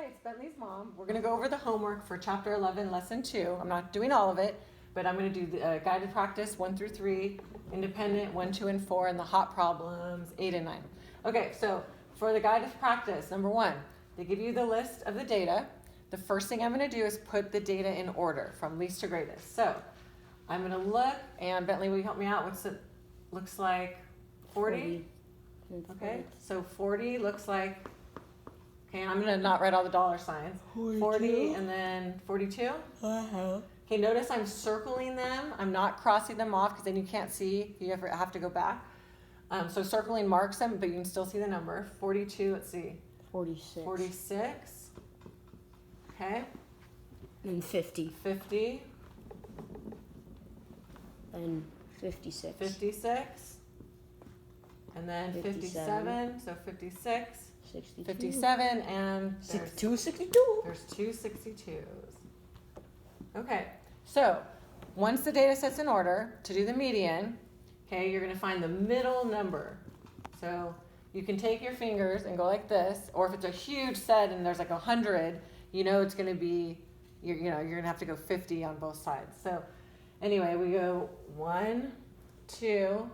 it's Bentley's mom. We're going to go over the homework for Chapter 11, Lesson 2. I'm not doing all of it, but I'm going to do the guided practice 1 through 3, independent 1, 2, and 4, and the hot problems 8 and 9. Okay, so for the guided practice, number 1, they give you the list of the data. The first thing I'm going to do is put the data in order from least to greatest. So I'm going to look, and Bentley, will you help me out? What's it looks like? 40? Okay, so 40 looks like, okay, I'm going to not write all the dollar signs. 40 and then 42? Okay, notice I'm circling them. I'm not crossing them off because then you can't see. You have to go back. So circling marks them, but you can still see the number. 42, let's see. 46. 46. Okay. And 50. 50. And 56. 56. And then 57. So 56. 62. 57 and there's 62. There's two 62s. Okay, so once the data set's in order, to do the median, okay, you're going to find the middle number. So you can take your fingers and go like this, or if it's a huge set and there's like 100, you know it's going to be, you're going to have to go 50 on both sides. So anyway, we go 1, 2,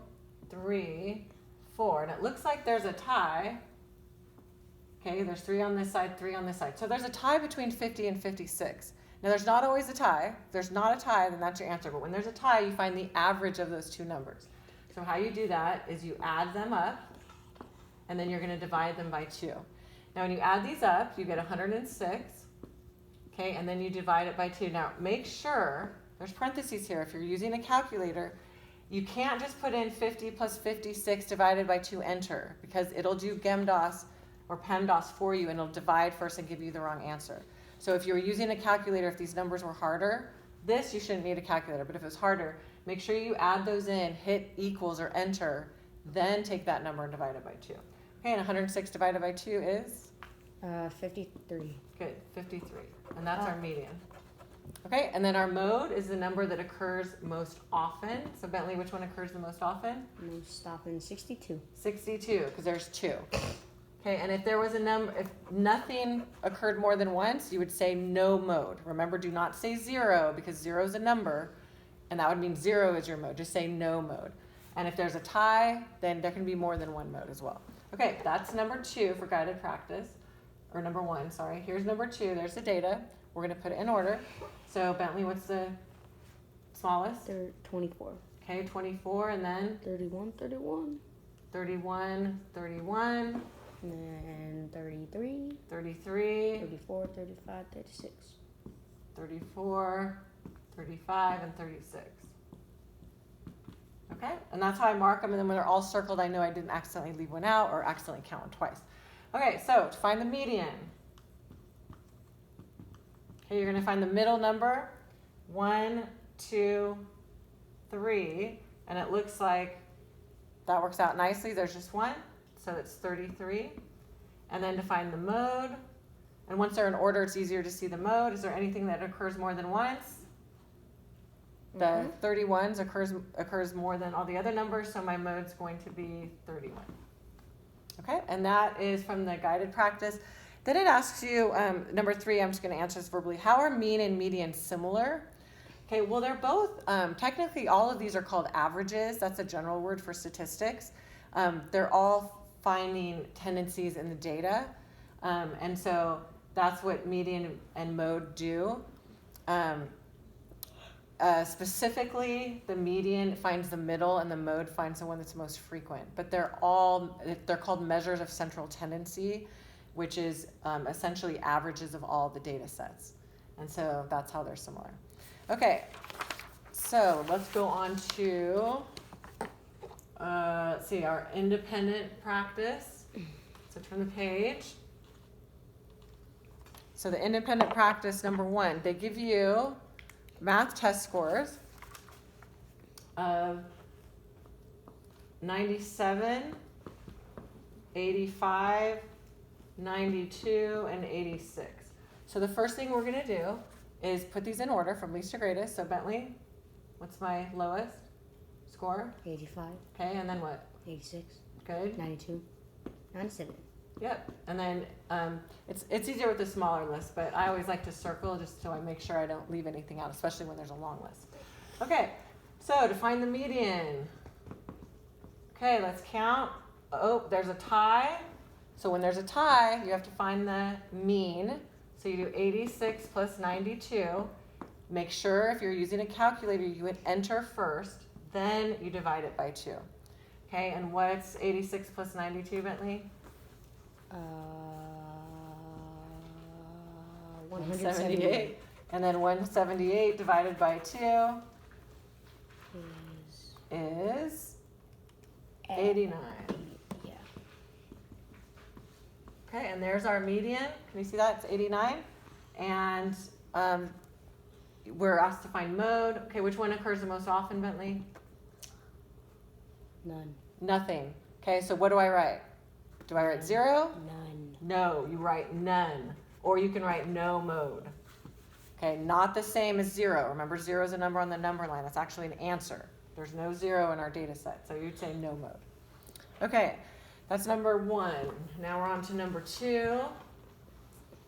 3, 4, and it looks like there's a tie. Okay, there's 3 on this side, 3 on this side. So there's a tie between 50 and 56. Now there's not always a tie. If there's not a tie, then that's your answer. But when there's a tie, you find the average of those two numbers. So how you do that is you add them up, and then you're going to divide them by 2. Now when you add these up, you get 106. Okay, and then you divide it by 2. Now make sure, there's parentheses here. If you're using a calculator, you can't just put in 50 plus 56 divided by 2, enter, because it'll do GEMDAS or PEMDAS for you, and it'll divide first and give you the wrong answer. So if you were using a calculator, if these numbers were harder, this you shouldn't need a calculator, but if it was harder, make sure you add those in, hit equals or enter, then take that number and divide it by 2. Okay, and 106 divided by 2 is? 53. Good, 53, and that's our median. Okay, and then our mode is the number that occurs most often. So Bentley, which one occurs the most often? Most often 62. 62, because there's 2. Okay, and if there was a number, if nothing occurred more than once, you would say no mode. Remember, do not say 0, because 0 is a number, and that would mean 0 is your mode. Just say no mode. And if there's a tie, then there can be more than one mode as well. Okay, that's number 2 for guided practice, or number 1, sorry. Here's number 2, there's the data. We're gonna put it in order. So Bentley, what's the smallest? 24. Okay, 24, and then? 31, 31. 31, 31. And 33. 33. 34, 35, 36. 34, 35, and 36. Okay, and that's how I mark them, and then when they're all circled, I know I didn't accidentally leave one out or accidentally count them twice. Okay, so to find the median, okay, you're going to find the middle number, 1, 2, 3, and it looks like that works out nicely. There's just one, so it's 33. And then to find the mode, and once they're in order, it's easier to see the mode. Is there anything that occurs more than once? The 31s occurs more than all the other numbers, so my mode's going to be 31. Okay, and that is from the guided practice. Then it asks you, number 3, I'm just going to answer this verbally. How are mean and median similar? Okay, well, they're both, technically all of these are called averages. That's a general word for statistics. They're all finding tendencies in the data. And so that's what median and mode do. Specifically, the median finds the middle and the mode finds the one that's most frequent. But they're called measures of central tendency, which is essentially averages of all the data sets. And so that's how they're similar. Okay, so let's go on to, let's see, our independent practice. So turn the page. So the independent practice, number 1, they give you math test scores of 97, 85, 92, and 86. So the first thing we're going to do is put these in order from least to greatest. So Bentley, what's my lowest score? 85. Okay, and then what? 86. Good. 92. 97. Yep, and then it's easier with the smaller list, but I always like to circle just so I make sure I don't leave anything out, especially when there's a long list. Okay, so to find the median. Okay, let's count. Oh, there's a tie. So when there's a tie, you have to find the mean. So you do 86 plus 92. Make sure if you're using a calculator, you would enter first, then you divide it by 2. Okay, and what's 86 plus 92, Bentley? 178 And then 178 divided by 2 is 89. Yeah. Okay, and there's our median. Can you see that? It's 89. And we're asked to find mode. Okay, which one occurs the most often, Bentley? None. Nothing. Okay, so what do I write? Do I write 0? None. No, you write none. Or you can write no mode. Okay, not the same as 0. Remember, 0 is a number on the number line. That's actually an answer. There's no 0 in our data set, so you'd say no mode. Okay, that's number 1. Now we're on to number 2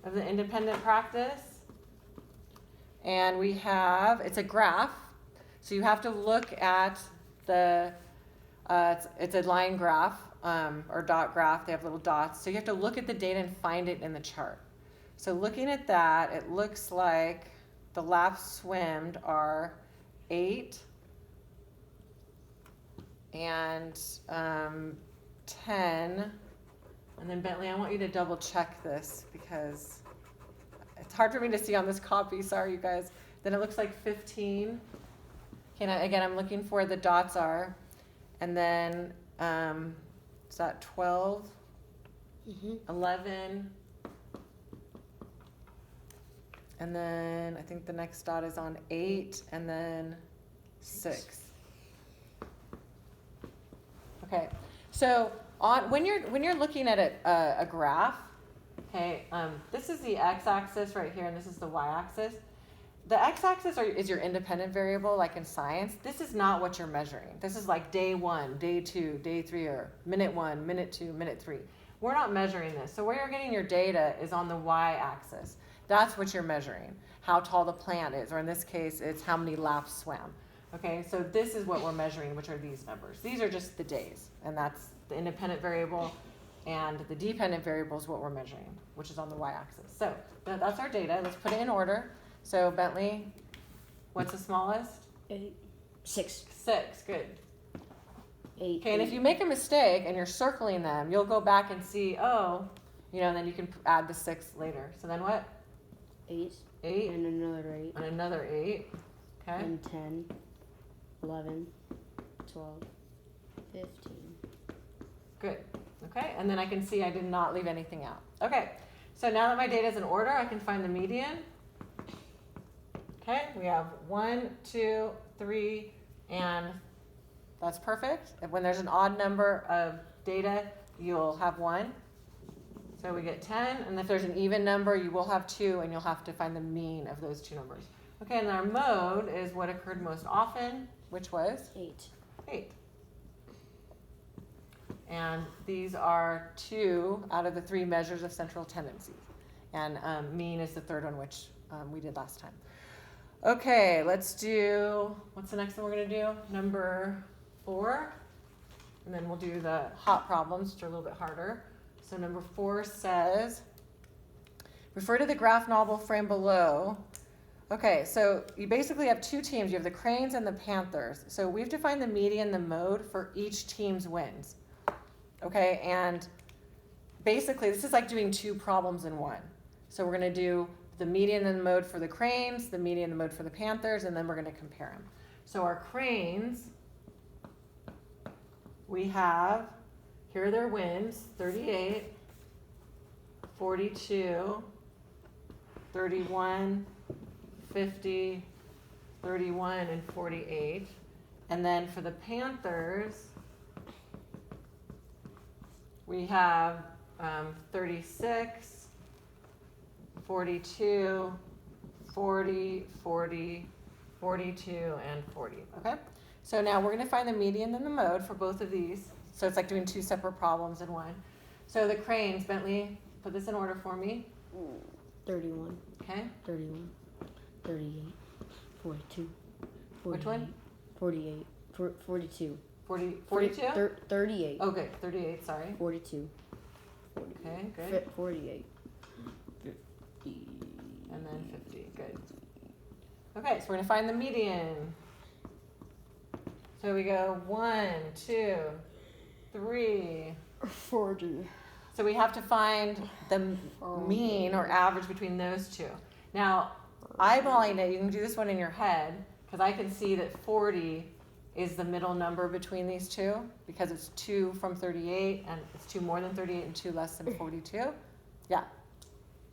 of the independent practice. And we have, it's a graph. So you have to look at the, it's a line graph or dot graph. They have little dots. So you have to look at the data and find it in the chart. So looking at that, it looks like the laps swimmed are 8 and 10. And then Bentley, I want you to double check this because it's hard for me to see on this copy. Sorry, you guys. Then it looks like 15. Again, I'm looking for where the dots are. And then is that 12, 11, and then I think the next dot is on 8, and then 6. Okay, so when you're looking at a graph, okay, this is the x-axis right here, and this is the y-axis. The x-axis is your independent variable, like in science. This is not what you're measuring. This is like day 1, day 2, day 3, or minute 1, minute 2, minute 3. We're not measuring this. So where you're getting your data is on the y-axis. That's what you're measuring, how tall the plant is, or in this case, it's how many laps swam. Okay, so this is what we're measuring, which are these numbers. These are just the days, and that's the independent variable, and the dependent variable is what we're measuring, which is on the y-axis. So that's our data. Let's put it in order. So Bentley, what's the smallest? 8. 6. 6, good. 8. Okay, and if you make a mistake and you're circling them, you'll go back and see, oh, and then you can add the 6 later. So then what? 8. 8. And another 8. And another 8. Okay. And 10, 11, 12, 15. Good. Okay, and then I can see I did not leave anything out. Okay, so now that my data is in order, I can find the median. Okay, we have 1, 2, 3, and that's perfect. And when there's an odd number of data, you'll have 1. So we get 10, and if there's an even number, you will have 2, and you'll have to find the mean of those 2 numbers. Okay, and our mode is what occurred most often, which was? 8. 8. And these are 2 out of the 3 measures of central tendencies. And mean is the third one, which we did last time. Okay, let's do, what's the next one we're going to do? Number 4. And then we'll do the hot problems, which are a little bit harder. So number 4 says, refer to the graph novel frame below. Okay, so you basically have 2 teams. You have the Cranes and the Panthers. So we've defined the median, the mode for each team's wins. Okay, and basically this is like doing 2 problems in one. So we're going to do the median and the mode for the Cranes, the median and the mode for the Panthers, and then we're going to compare them. So our Cranes, we have, here are their wins, 38, 42, 31, 50, 31, and 48. And then for the Panthers, we have 36, 42, 40, 40, 42, and 40. Okay? So now we're going to find the median and the mode for both of these. So it's like doing 2 separate problems in one. So the cranes, Bentley, put this in order for me. 31, Okay. 31, 38, 42, 48, Which one? 48, 42. 42? 38, Okay, 38, sorry. 42, Okay, good. 48, 50. And then 50, good. Okay, so we're gonna find the median. So we go 1, 2, 3. 40. So we have to find the mean or average between those two. Now, eyeballing it, you can do this one in your head, because I can see that 40 is the middle number between these two, because it's 2 from 38, and it's 2 more than 38 and 2 less than 42. Yeah.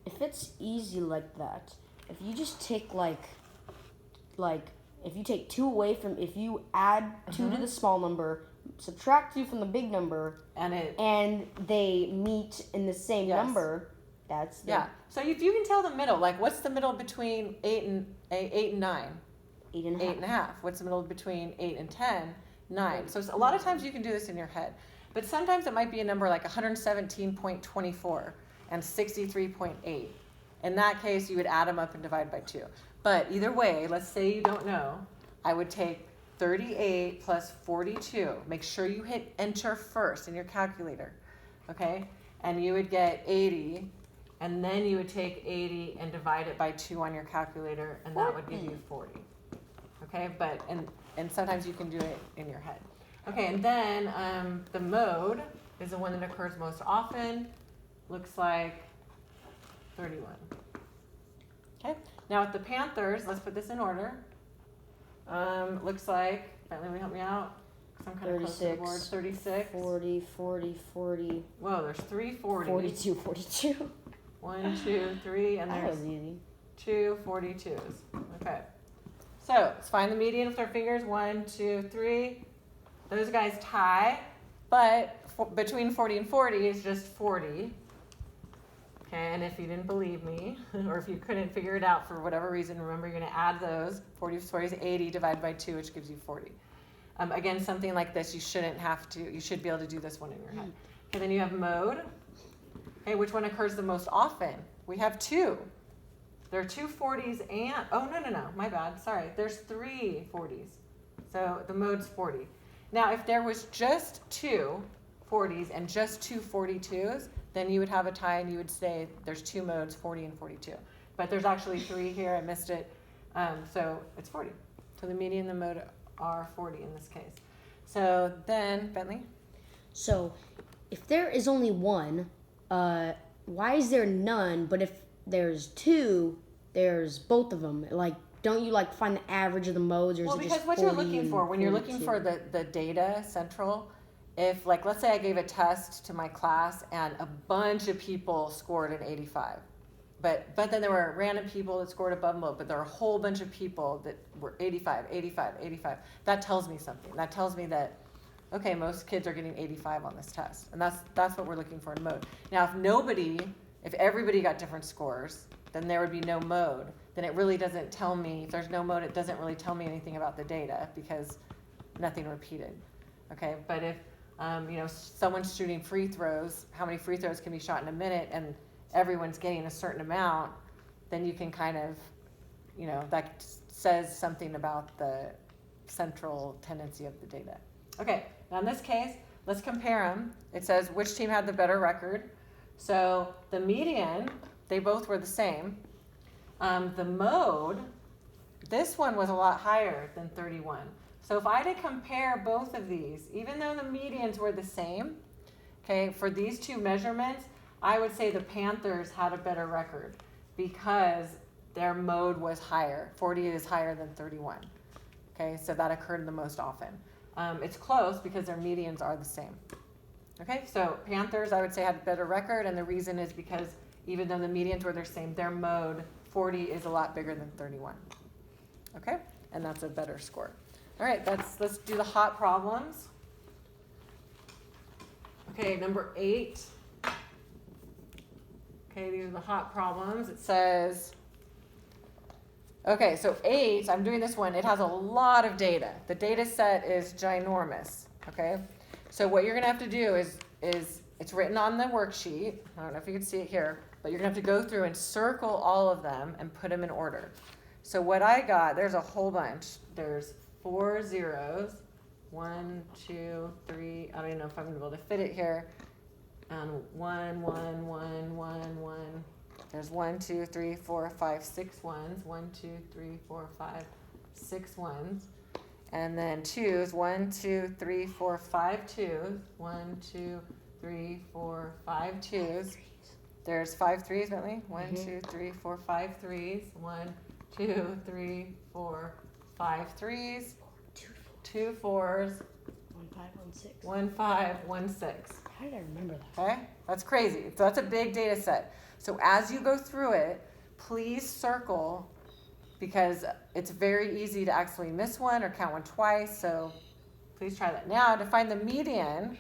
If it's easy like that, if you just take like if you take 2 away from, if you add 2 to the small number, subtract 2 from the big number, and they meet in the same number, that's the yeah. So if you can tell the middle, like what's the middle between 8 and 9? 8.5. 8.5. What's the middle between 8 and 10? 9. So a lot of times you can do this in your head, but sometimes it might be a number like 117.24 and 63.8. In that case, you would add them up and divide by 2. But either way, let's say you don't know, I would take 38 plus 42. Make sure you hit enter first in your calculator, okay? And you would get 80, and then you would take 80 and divide it by 2 on your calculator, and that would give you 40. Okay, but and sometimes you can do it in your head. Okay, and then the mode is the one that occurs most often. Looks like 31. Okay, now with the Panthers, let's put this in order. Looks like, Bentley, will you help me out? 'Cause I'm kind of close to the board. 36. 40, 40, 40. Whoa, there's 3 40s. 42, 42. 1, 2, 3, and That there's was easy. 2 42s. Okay. So let's find the median with our fingers. 1, 2, 3. Those guys tie, but between 40 and 40 is just 40. Okay, and if you didn't believe me, or if you couldn't figure it out for whatever reason, remember you're going to add those. 40 is 80 divided by 2, which gives you 40. Again, something like this, you shouldn't have to. You should be able to do this one in your head. Okay, then you have mode. Okay, which one occurs the most often? We have 2. There are 2 40s and, oh, no, my bad, sorry. There's 3 40s. So the mode's 40. Now, if there was just 2 40s and just 2 42s, then you would have a tie and you would say there's 2 modes, 40 and 42. But there's actually 3 here, I missed it. So it's 40. So the median and the mode are 40 in this case. So then, Bentley? So if there is only 1, why is there none? But if there's 2, there's both of them. Like, don't you like find the average of the modes, or is Well, it because just what 40 you're looking for, when you're looking 42? for the data central, if like, let's say I gave a test to my class and a bunch of people scored an 85, but then there were random people that scored above mode, but there are a whole bunch of people that were 85, 85, 85. That tells me something. That tells me that, okay, most kids are getting 85 on this test. And that's what we're looking for in mode. Now, if everybody got different scores, then there would be no mode. Then it really doesn't tell me, if there's no mode, it doesn't really tell me anything about the data because nothing repeated. Okay, but if someone's shooting free throws, how many free throws can be shot in a minute, and everyone's getting a certain amount, then you can kind of, that says something about the central tendency of the data. Okay, now in this case, let's compare them. It says which team had the better record. So the median, they both were the same. The mode, this one was a lot higher than 31. So if I had to compare both of these, even though the medians were the same, okay, for these 2 measurements, I would say the Panthers had a better record because their mode was higher. 40 is higher than 31. Okay, so that occurred the most often. It's close because their medians are the same. Okay, so Panthers, I would say, had a better record, and the reason is because even though the medians were the same, their mode, 40, is a lot bigger than 31. Okay, and that's a better score. All right, let's do the hot problems. Okay, number 8. Okay, these are the hot problems. It says, okay, so 8, I'm doing this one. It has a lot of data. The data set is ginormous, okay? So what you're going to have to do is it's written on the worksheet. I don't know if you can see it here, but you're gonna have to go through and circle all of them and put them in order. So what I got, there's a whole bunch. There's 4 zeros. 1, 2, 3. I don't even know if I'm gonna be able to fit it here. 1, 1, 1, 1, 1. There's 1, 2, 3, 4, 5, 6 ones. 1, 2, 3, 4, 5, 6 ones. And then twos. 1, 2, 3, 4, 5 twos. 1, 2, 3, 4, 5 twos. There's 5 threes, Bentley. 1, 2, 3, 4, 5 threes. 1, 2, 3, 4, 5 threes. 2 fours. 1 5 1 6. 1 5 1 6. How did I remember that? Okay, that's crazy. So that's a big data set. So as you go through it, please circle, because it's very easy to actually miss one or count one twice. So please try that. Now to find the median,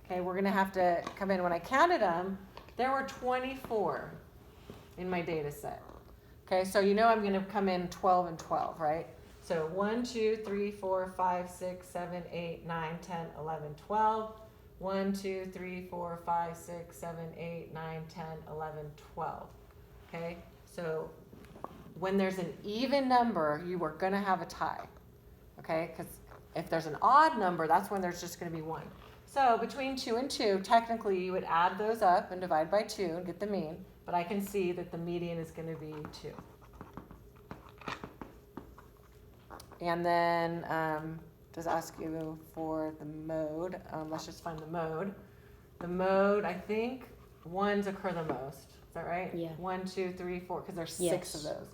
okay, we're gonna have to come in. When I counted them, there were 24 in my data set. Okay, so you know I'm gonna come in 12 and 12, right? So 1, 2, 3, 4, 5, 6, 7, 8, 9, 10, 11, 12. 1, 2, 3, 4, 5, 6, 7, 8, 9, 10, 11, 12. Okay, so when there's an even number, you are going to have a tie. Okay, because if there's an odd number, that's when there's just going to be one. So between 2 and 2, technically you would add those up and divide by 2 and get the mean, but I can see that the median is going to be 2. And then does ask you for the mode. Let's just find the mode. The mode, I think ones occur the most. Is that right? Yeah. 1, 2, 3, 4, because there's Yes. 6 of those.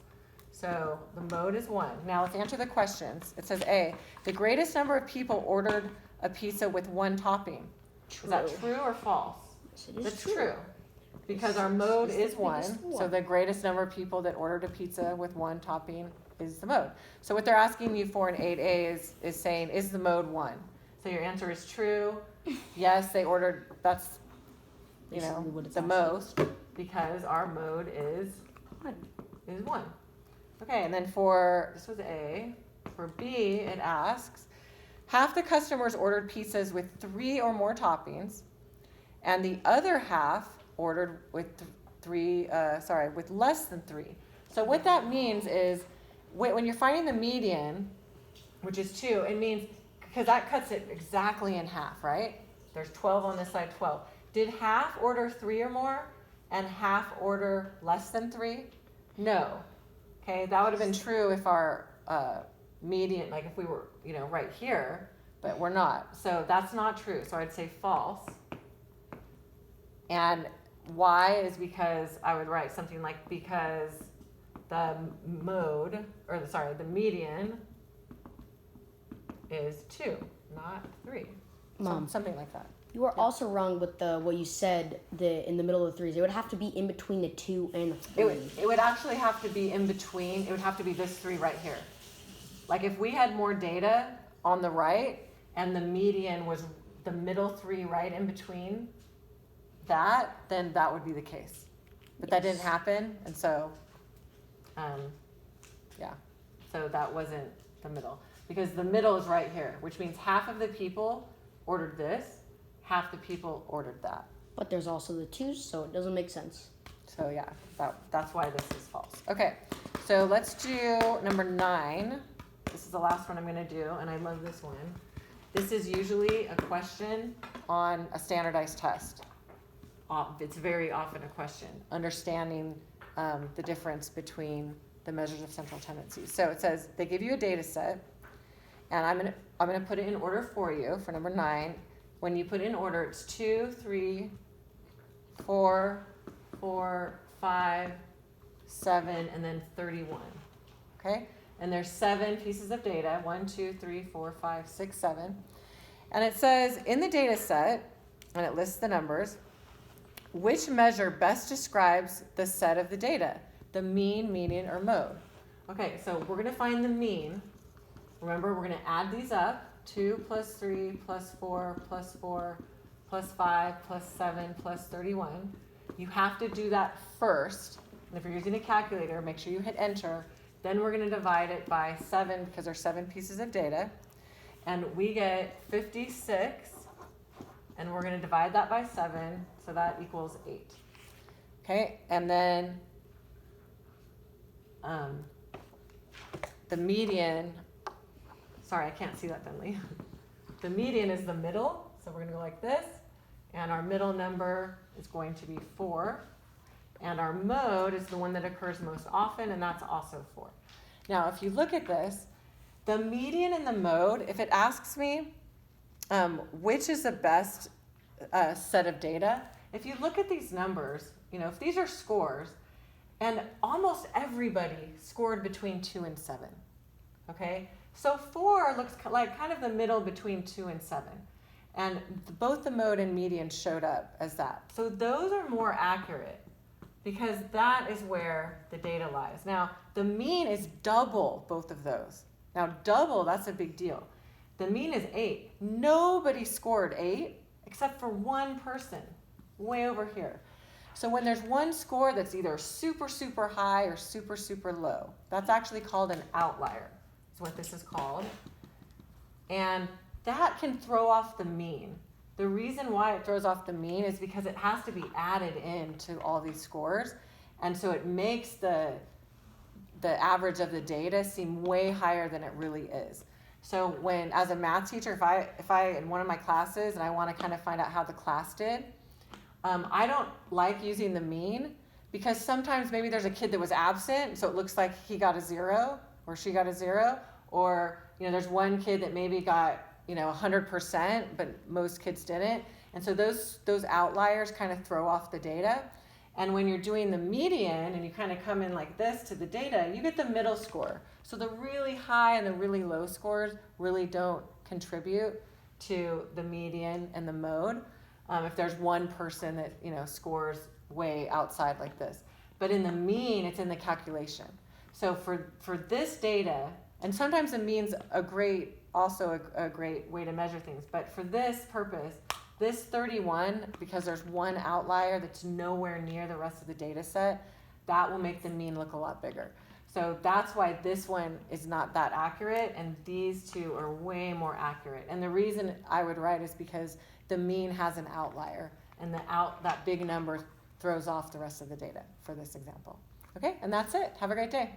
So the mode is 1. Now let's answer the questions. It says A, the greatest number of people ordered a pizza with 1 topping. True. Is that true or false? Yes, it is That's true. Because our mode It's the is 1. biggest So one. the greatest number of people that ordered a pizza with 1 topping is the mode. So what they're asking you for in 8A is saying, is the mode 1? So your answer is true. Yes, they ordered, that's, you know, Basically what it's the asking. most, because our mode is 1. Okay, and then this was A. For B, it asks, half the customers ordered pizzas with 3 or more toppings, and the other half ordered with with less than 3. So what that means is, when you're finding the median, which is 2, it means, because that cuts it exactly in half, right? There's 12 on this side, 12. Did half order 3 or more and half order less than 3? No. Okay, that would have been true if our median, like if we were, right here, but we're not. So that's not true. So I'd say false. And why is because I would write something like because the the median is 2, not 3. Mom. Something like that. You are also wrong with what you said in the middle of the threes. It would have to be in between the 2 and the 3. It would actually have to be in between. It would have to be this 3 right here. Like if we had more data on the right and the median was the middle 3 right in between that, then that would be the case. But that didn't happen, and so, so that wasn't the middle. Because the middle is right here, which means half of the people ordered this, half the people ordered that. But there's also the 2s, so it doesn't make sense. So yeah, that's why this is false. Okay, so let's do number 9. This is the last one I'm going to do, and I love this one. This is usually a question on a standardized test. It's very often a question, understanding the difference between the measures of central tendencies. So it says they give you a data set, and I'm gonna put it in order for you for number 9. When you put it in order, it's 2, 3, 4, 4, 5, 7, and then 31. Okay? And there's 7 pieces of data, 1, 2, 3, 4, 5, 6, 7. And it says in the data set, and it lists the numbers, which measure best describes the set of the data, the mean, median, or mode? Okay, so we're going to find the mean. Remember, we're going to add these up. 2 plus 3 plus 4 plus 4 plus 5 plus 7 plus 31. You have to do that first. And if you're using a calculator, make sure you hit enter. Then we're going to divide it by 7 because there's 7 pieces of data. And we get 56 and we're going to divide that by 7, so that equals 8. Okay, and then the median, sorry, I can't see that, Bentley. The median is the middle, so we're going to go like this, and our middle number is going to be 4, and our mode is the one that occurs most often, and that's also 4. Now, if you look at this, the median and the mode, if it asks me which is the best set of data, if you look at these numbers, if these are scores, and almost everybody scored between 2 and 7, okay? So 4 looks like kind of the middle between 2 and 7. And both the mode and median showed up as that. So those are more accurate because that is where the data lies. Now, the mean is double both of those. Now, double, that's a big deal. The mean is 8. Nobody scored 8 except for one person way over here. So when there's one score that's either super, super high or super, super low, that's actually called an outlier, is what this is called. And that can throw off the mean. The reason why it throws off the mean is because it has to be added into all these scores. And so it makes the average of the data seem way higher than it really is. So when, as a math teacher, if I in one of my classes and I want to kind of find out how the class did, I don't like using the mean because sometimes maybe there's a kid that was absent, so it looks like he got a 0 or she got a 0, or there's one kid that maybe got 100%, but most kids didn't, and so those outliers kind of throw off the data. And when you're doing the median and you kind of come in like this to the data, you get the middle score. So the really high and the really low scores really don't contribute to the median and the mode. If there's one person that scores way outside like this, but in the mean, it's in the calculation. So for this data, and sometimes the mean's a great way to measure things, but for this purpose, this 31, because there's one outlier that's nowhere near the rest of the data set, that will make the mean look a lot bigger. So that's why this one is not that accurate, and these two are way more accurate. And the reason I would write is because the mean has an outlier, and that big number throws off the rest of the data for this example. Okay, and that's it. Have a great day.